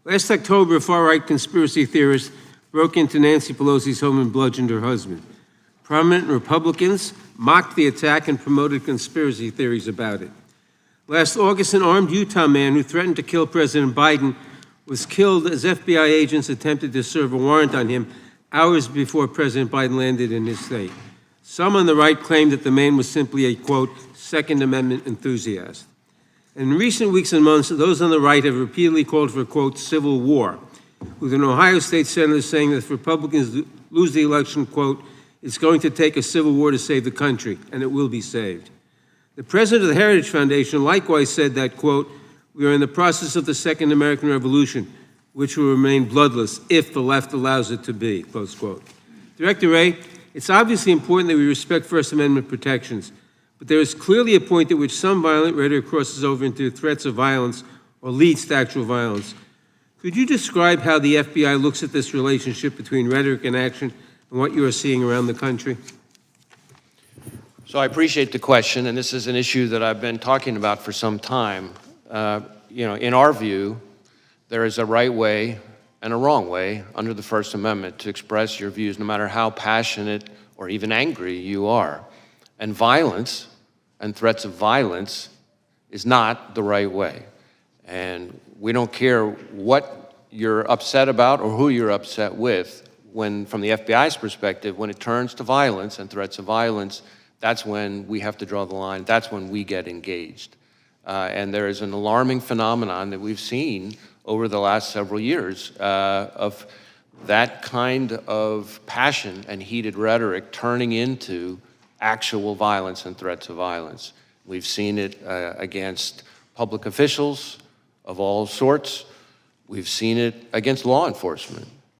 Last October, a far-right conspiracy theorist broke into Nancy Pelosi's home and bludgeoned her husband. Prominent Republicans mocked the attack and promoted conspiracy theories about it. Last August, an armed Utah man who threatened to kill President Biden was killed as FBI agents attempted to serve a warrant on him hours before President Biden landed in his state. Some on the right claimed that the man was simply a, quote, Second Amendment enthusiast. In recent weeks and months, those on the right have repeatedly called for, quote, civil war, with an Ohio state senator saying that if Republicans lose the election, quote, it's going to take a civil war to save the country, and it will be saved. The president of the Heritage Foundation likewise said that, quote, we are in the process of the Second American Revolution, which will remain bloodless if the left allows it to be, close quote. Director Wray, it's obviously important that we respect First Amendment protections, but there is clearly a point at which some violent rhetoric crosses over into threats of violence or leads to actual violence. Could you describe how the FBI looks at this relationship between rhetoric and action and what you are seeing around the country? So I appreciate the question, and this is an issue that I've been talking about for some time. In our view, there is a right way and a wrong way under the First Amendment to express your views, no matter how passionate or even angry you are. And violence and threats of violence is not the right way. And we don't care what you're upset about or who you're upset with. When, from the FBI's perspective, when it turns to violence and threats of violence, that's when we have to draw the line. That's when we get engaged. And there is an alarming phenomenon that we've seen over the last several years of that kind of passion and heated rhetoric turning into actual violence and threats of violence. We've seen it against public officials of all sorts. We've seen it against law enforcement.